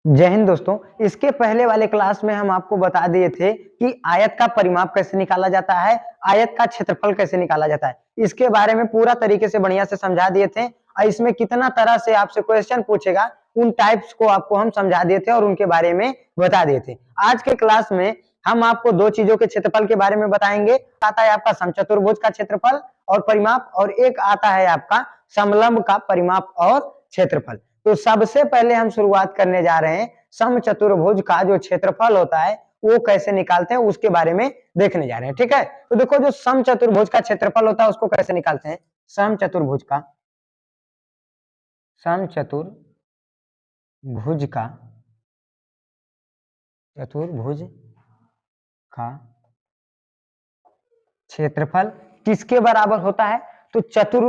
जय हिंद दोस्तों। इसके पहले वाले क्लास में हम आपको बता दिए थे कि आयत का परिमाप कैसे निकाला जाता है, आयत का क्षेत्रफल कैसे निकाला जाता है। इसके बारे में पूरा तरीके से बढ़िया से समझा दिए थे और इसमें कितना तरह से आपसे क्वेश्चन पूछेगा उन टाइप्स को आपको हम समझा दिए थे और उनके बारे में बता दिए थे। आज के क्लास में हम आपको दो चीजों के क्षेत्रफल के बारे में बताएंगे। आता है आपका समचतुर्भुज का क्षेत्रफल और परिमाप, और एक आता है आपका समलंब का परिमाप और क्षेत्रफल। तो सबसे पहले हम शुरुआत करने जा रहे हैं समचतुर्भुज का जो क्षेत्रफल होता है वो कैसे निकालते हैं उसके बारे में देखने जा रहे हैं। ठीक है, तो देखो जो समचतुर्भुज का क्षेत्रफल होता है उसको कैसे निकालते हैं। समचतुर्भुज का चतुर्भुज का क्षेत्रफल किसके बराबर होता है। तो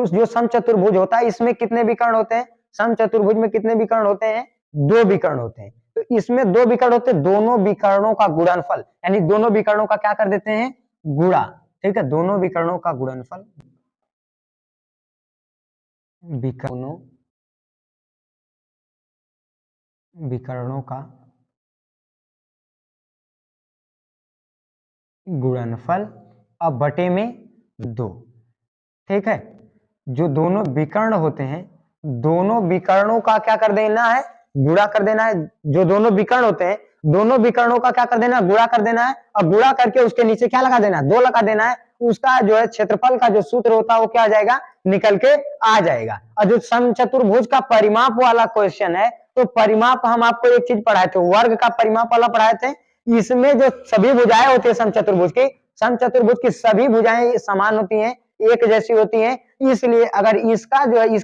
जो समचतुर्भुज होता है इसमें कितने विकर्ण होते हैं। समचतुर्भुज में कितने विकर्ण होते हैं, दो विकर्ण होते हैं। तो इसमें दो विकर्ण होते हैं, दोनों विकर्णों का गुणनफल, यानी दोनों विकर्णों का क्या कर देते हैं, गुणा। ठीक है, दोनों विकर्णों का गुणनफल, विकर्णों का गुणनफल अब बटे में 2। ठीक है, जो दोनों विकर्ण होते हैं दोनों विकर्णों का क्या कर देना है, गुणा कर देना है। जो दोनों विकर्ण होते हैं दोनों विकर्णों का क्या कर देना है, गुणा कर देना है। और गुणा करके उसके नीचे क्या लगा देना है, 2 लगा देना है। उसका जो है क्षेत्रफल का जो सूत्र होता है वो क्या आ जाएगा, निकल के आ जाएगा। और जो समचतुर्भुज का परिमाप वाला क्वेश्चन है तो परिमाप हम आपको एक चीज पढ़ाए थे, वर्ग का परिमाप वाला पढ़ाए थे। इसमें जो सभी भुजाएं होती है समचतुर्भुज की सभी भुजाएं समान होती हैं, एक जैसी होती हैं। इसलिए अगर इसका जो है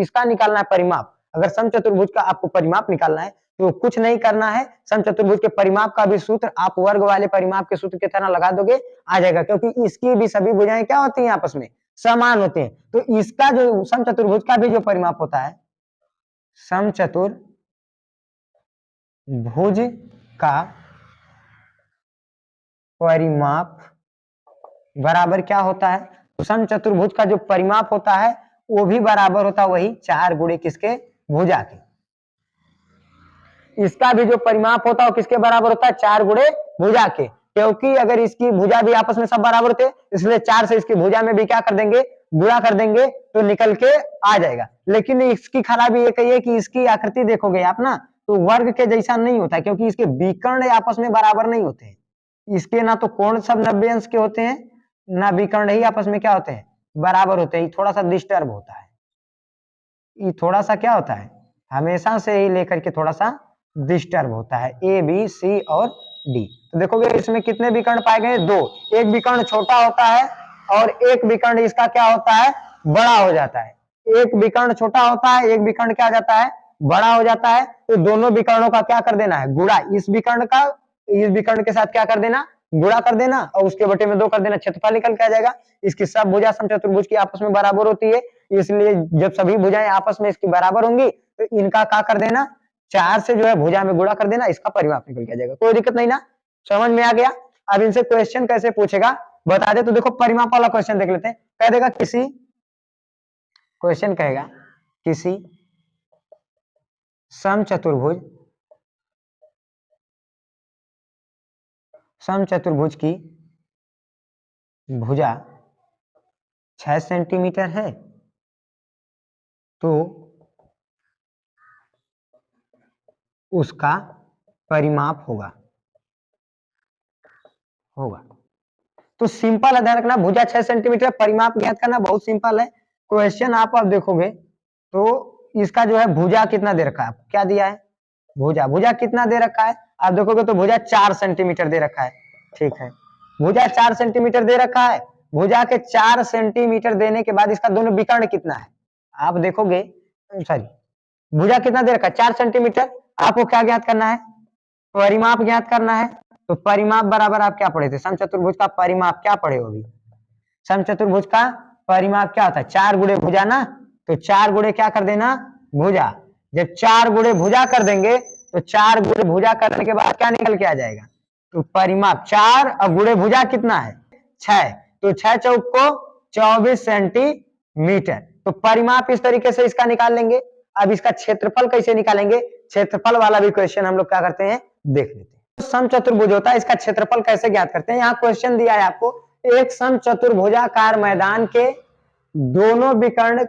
इसका निकालना है परिमाप, अगर समचतुर्भुज का आपको परिमाप निकालना है तो कुछ नहीं करना है, समचतुर्भुज के परिमाप का भी सूत्र आप वर्ग वाले परिमाप के सूत्र की तरह लगा दोगे, आ जाएगा। क्योंकि इसकी भी सभी भुजाएं क्या होती हैं, आपस में समान होती हैं। तो इसका जो समचतुर्भुज का भी जो परिमाप होता है, समचतुर्भुज का परिमाप बराबर क्या होता है, तो समचतुर्भुज का जो परिमाप होता है वो भी बराबर होता है वही 4 गुणे किसके, भुजा के। इसका भी जो परिमाप होता है वो किसके बराबर होता है, 4 गुणे भुजा के। क्योंकि अगर इसकी भुजा भी आपस में सब बराबर होते इसलिए 4 से इसकी भुजा में भी क्या कर देंगे, गुणा कर देंगे तो निकल के आ जाएगा। लेकिन इसकी खराबी ये कही है कि इसकी आकृति देखोगे आप ना तो वर्ग के जैसा नहीं होता, क्योंकि इसके विकर्ण आपस में बराबर नहीं होते हैं। इसके ना तो कोण सब 90 अंश के होते हैं, ना विकर्ण ही आपस में क्या होते हैं, बराबर होते हैं। थोड़ा सा डिस्टर्ब होता है, ये थोड़ा सा क्या होता है, हमेशा से ही लेकर के थोड़ा सा डिस्टर्ब होता है, ए बी सी और डी। तो देखोगे इसमें कितने विकर्ण पाए गए, 2। एक विकर्ण छोटा होता है और एक विकर्ण इसका क्या होता है, बड़ा हो जाता है। एक विकर्ण छोटा होता है, एक विकर्ण क्या जाता है, बड़ा हो जाता है। तो दोनों विकर्णों का क्या कर देना है, गुणा। इस विकर्ण का इस विकर्ण के साथ क्या कर देना, गुणा कर देना, और उसके बटे में 2 कर देना, क्षेत्रफल निकल के आ जाएगा। इसकी सब भुजा समचतुर्भुज की आपस में बराबर होती है, इसलिए जब सभी भुजाएं आपस में इसकी बराबर होंगी तो इनका क्या कर देना, 4 से जो है भुजा में गुणा कर देना, इसका परिमाप निकल के आ जाएगा। कोई दिक्कत नहीं ना, समझ में आ गया। अब इनसे क्वेश्चन कैसे पूछेगा बता दे। तो देखो परिमाप वाला क्वेश्चन देख लेते हैं। कह देगा क्वेश्चन कहेगा किसी समचतुर्भुज की भुजा 6 सेंटीमीटर है तो उसका परिमाप होगा। तो सिंपल है, ध्यान रखना, भुजा 6 सेंटीमीटर, परिमाप ज्ञात करना बहुत सिंपल है। क्वेश्चन आप देखोगे तो इसका जो है भुजा कितना दे रखा है, क्या दिया है, भुजा कितना दे रखा है, आप देखोगे तो भुजा 4 सेंटीमीटर दे रखा है। ठीक है, भुजा 4 सेंटीमीटर दे रखा है। भुजा के 4 सेंटीमीटर देने के बाद इसका दोनों विकर्ण कितना है, आप देखोगे, सॉरी, भुजा कितना दे रखा है, 4 सेंटीमीटर। आपको क्या ज्ञात करना है, परिमाप ज्ञात करना है। तो परिमाप बराबर आप क्या पढ़े थे, समचतुर्भुज का परिमाप क्या पढ़े हो अभी, समचतुर्भुज का परिमाप क्या होता है, 4 गुणे भुजा ना। तो 4 गुणे क्या कर देना, भुजा। जब 4 गुणे भुजा कर देंगे तो 4 गुणे भुजा करने के बाद क्या निकल के आ जाएगा, तो परिमाप 4 और गुणे भुजा कितना है, 6। तो 6 चौक को 24 सेंटीमीटर। तो परिमाप इस तरीके से इसका निकाल लेंगे। अब इसका क्षेत्रफल कैसे निकालेंगे, क्षेत्रफल वाला भी क्वेश्चन हम लोग क्या करते हैं, देख लेते हैं। समचतुर्भुज होता है, इसका क्षेत्रफल कैसे ज्ञात करते हैं। यहाँ क्वेश्चन दिया है आपको, एक समचतुर्भुजाकार मैदान के दोनों विकर्ण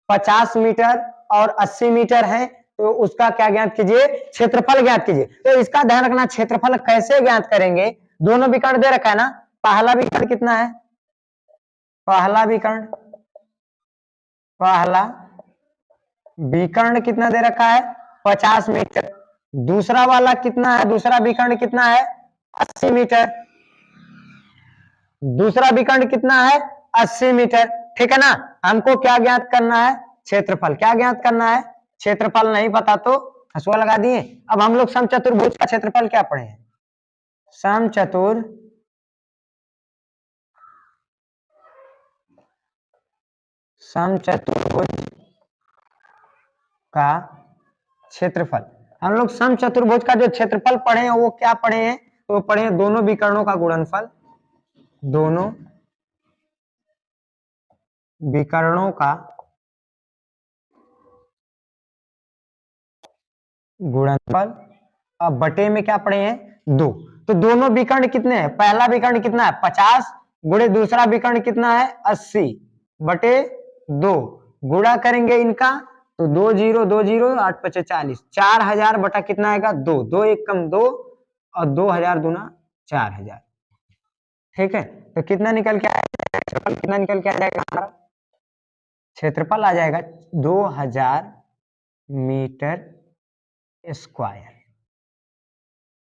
50 मीटर और 80 मीटर है, तो उसका क्या ज्ञात कीजिए, क्षेत्रफल ज्ञात कीजिए। तो इसका ध्यान रखना, क्षेत्रफल कैसे ज्ञात करेंगे, दोनों विकर्ण दे रखा है ना, पहला विकर्ण कितना है, पहला विकर्ण कितना दे रखा है, 50 मीटर। दूसरा वाला कितना है, दूसरा विकर्ण कितना है, 80 मीटर। दूसरा विकर्ण कितना है, 80 मीटर। ठीक है ना, हमको क्या ज्ञात करना है, क्षेत्रफल। क्या ज्ञात करना है, क्षेत्रफल। नहीं पता तो हंसुआ लगा दिए। अब हम लोग समचतुर्भुज का क्षेत्रफल क्या पढ़े हैं, समचतुर्भुज का क्षेत्रफल। हम लोग समचतुर्भुज का जो क्षेत्रफल पढ़े हैं वो क्या पढ़े हैं, तो पढ़े हैं दोनों विकर्णों का गुणनफल, दोनों विकर्णों का गुणनफल। अब बटे में क्या पढ़े हैं, 2। तो दोनों विकर्ण कितने हैं, पहला विकर्ण कितना है 50 गुणे दूसरा विकर्ण कितना है 80 बटे 2, गुणा करेंगे इनका तो 2 0 2 0 8 5 40, 4000 बटा कितना आएगा 2, 2 1 कम 2 और 2000 दूना 4000। ठीक है, तो कितना निकल के आएगा क्षेत्रफल, कितना निकल के आ जाएगा हमारा क्षेत्रफल, आ जाएगा 2000 मीटर स्क्वायर।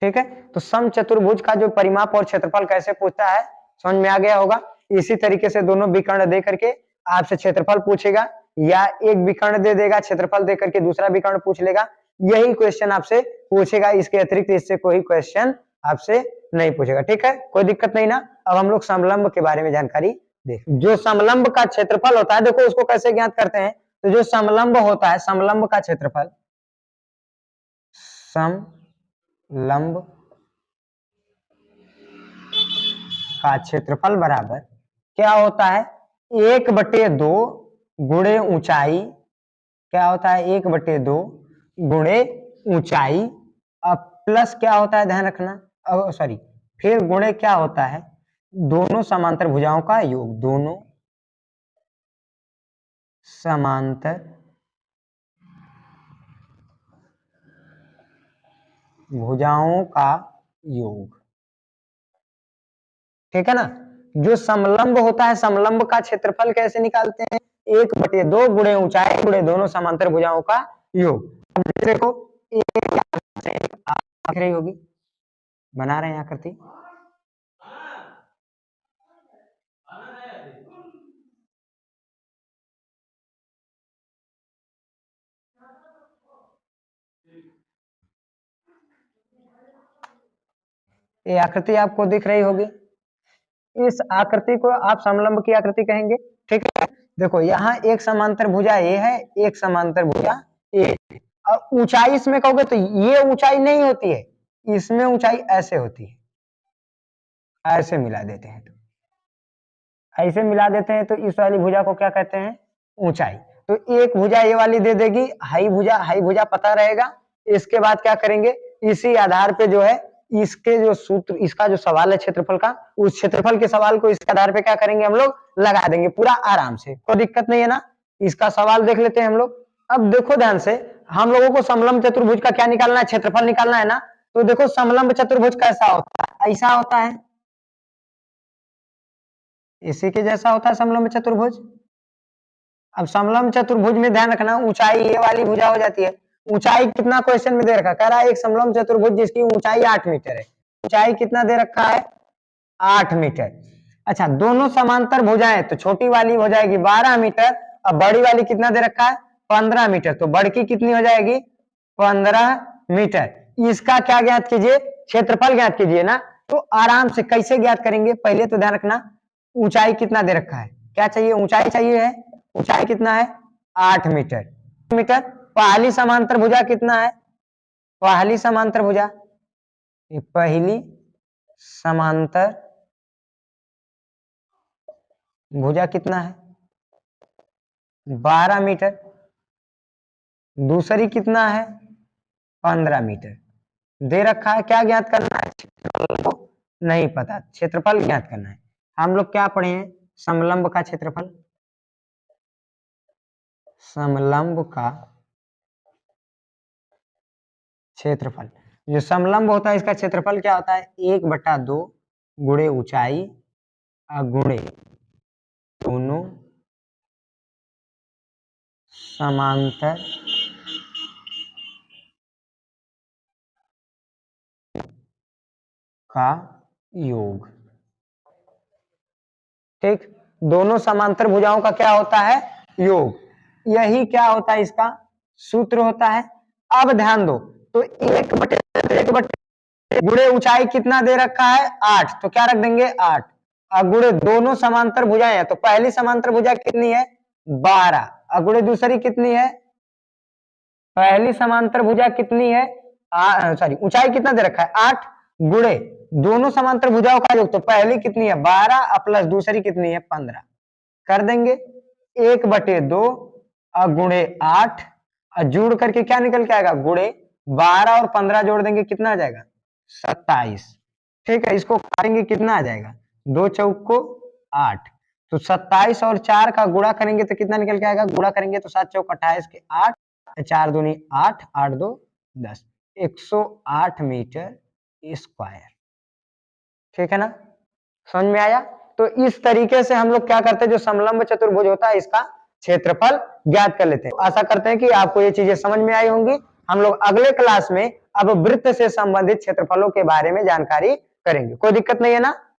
ठीक है, तो समचतुर्भुज का जो परिमाप और क्षेत्रफल कैसे पूछता है समझ में आ गया होगा। इसी तरीके से दोनों विकर्ण दे करके आपसे क्षेत्रफल पूछेगा, या एक विकर्ण दे देगा क्षेत्रफल दे करके दूसरा विकर्ण पूछ लेगा, यही क्वेश्चन आपसे पूछेगा। इसके अतिरिक्त इससे कोई क्वेश्चन आपसे नहीं पूछेगा। ठीक है, कोई दिक्कत नहीं ना। अब हम लोग समलंब के बारे में जानकारी देख, जो समलंब का क्षेत्रफल होता है, देखो उसको कैसे ज्ञात करते हैं। तो जो समलंब होता है, समलंब का क्षेत्रफल, समलंब का क्षेत्रफल बराबर क्या होता है, 1/2 गुणे ऊंचाई। क्या होता है, 1/2 गुणे ऊंचाई। अब प्लस क्या होता है, ध्यान रखना, सॉरी, फिर गुणे क्या होता है, दोनों समांतर भुजाओं का योग, दोनों समांतर भुजाओं का योग। ठीक है ना, जो समलंब होता है, समलंब का क्षेत्रफल कैसे निकालते हैं, 1/2 गुणे ऊंचाई गुणे दोनों समांतर भुजाओं का योग। देखो आखिरी होगी, बना रहे हैं आकृति। ये आकृति आपको दिख रही होगी, इस आकृति को आप समलंब की आकृति कहेंगे। ठीक है, देखो यहाँ एक समांतर भुजा ए है, एक समांतर भुजा ए। और ऊंचाई इसमें कहोगे तो ये ऊंचाई नहीं होती है, इसमें ऊंचाई ऐसे होती है, ऐसे मिला देते हैं, तो ऐसे मिला देते हैं, तो इस वाली भुजा को क्या कहते हैं, ऊंचाई। तो एक भुजा ये वाली दे देगी, हाई भुजा पता रहेगा। इसके बाद क्या करेंगे, इसी आधार पे जो है, इसके जो सूत्र, इसका जो सवाल है क्षेत्रफल का, उस क्षेत्रफल के सवाल को इसके आधार पे क्या करेंगे, हम लोग लगा देंगे पूरा आराम से, कोई दिक्कत नहीं है ना। इसका सवाल देख लेते हैं हम लोग। अब देखो ध्यान से, हम लोगों को समलंब चतुर्भुज का क्या निकालना है, क्षेत्रफल निकालना है ना। तो देखो समलंब चतुर्भुज कैसा होता है, ऐसा होता है, इसी के जैसा होता है समलंब चतुर्भुज। अब समलंब चतुर्भुज में ध्यान रखना, ऊंचाई ये वाली भुजा हो जाती है। ऊंचाई कितना क्वेश्चन में दे रखा, कह रहा है एक समलंब चतुर्भुज जिसकी ऊंचाई 8 मीटर है। ऊंचाई कितना दे रखा है, 8 मीटर। अच्छा, दोनों समांतर भुजाएं, तो छोटी वाली हो जाएगी 12 मीटर, अब बड़ी वाली कितना दे रखा है 15 मीटर, तो बड़ी की कितनी हो जाएगी 15 मीटर। इसका क्या ज्ञात कीजिए, क्षेत्रफल ज्ञात कीजिए ना। तो आराम से कैसे ज्ञात करेंगे, पहले तो ध्यान रखना ऊंचाई कितना दे रखा है, क्या चाहिए, ऊंचाई चाहिए है। ऊंचाई कितना है 8 मीटर। पहली समांतर भुजा कितना है, पहली समांतर भुजा, पहली समांतर भुजा कितना है 12 मीटर। दूसरी कितना है 15 मीटर दे रखा है। क्या ज्ञात करना है? क्षेत्रफल को नहीं पता, क्षेत्रफल ज्ञात करना है। हम लोग क्या पढ़े हैं? समलंब का क्षेत्रफल। समलंब का क्षेत्रफल, जो समलंब होता है इसका क्षेत्रफल क्या होता है? 1/2 गुणे ऊंचाई गुणे दोनों समांतर का योग। ठीक, दोनों समांतर भुजाओं का क्या होता है? योग। यही क्या होता है? इसका सूत्र होता है। अब ध्यान दो, तो 1/1 गुणे ऊंचाई कितना दे रखा है? 8, तो क्या रख देंगे? 8 गुणे दोनों समांतर भुजाएं हैं, तो पहली समांतर भुजा कितनी है? 12 गुणे दूसरी कितनी है? पहली समांतर भुजा कितनी है? सॉरी, ऊंचाई कितना दे रखा है? 8 गुणे दोनों समांतर भुजाओं का योग, तो पहली कितनी है? 12 प्लस दूसरी कितनी है? 15 कर देंगे। 1/2 गुणे 8 जोड़ करके क्या निकल के आएगा? गुणे 12 और 15 जोड़ देंगे, कितना आ जाएगा? 27। ठीक है, इसको काटेंगे, कितना आ जाएगा? 2 चौक को 8, तो 27 और 4 का गुणा करेंगे तो कितना निकल के आएगा? गुणा करेंगे तो 7 चौक 28 के 8, 4 दूनी 8, 8 2 10, 108 मीटर स्क्वायर। ठीक है ना? समझ में आया? तो इस तरीके से हम लोग क्या करते हैं, जो समलंब चतुर्भुज होता है इसका क्षेत्रफल ज्ञात कर लेते हैं। आशा करते हैं कि आपको ये चीजें समझ में आई होंगी। हम लोग अगले क्लास में अब वृत्त से संबंधित क्षेत्रफलों के बारे में जानकारी करेंगे। कोई दिक्कत नहीं है ना?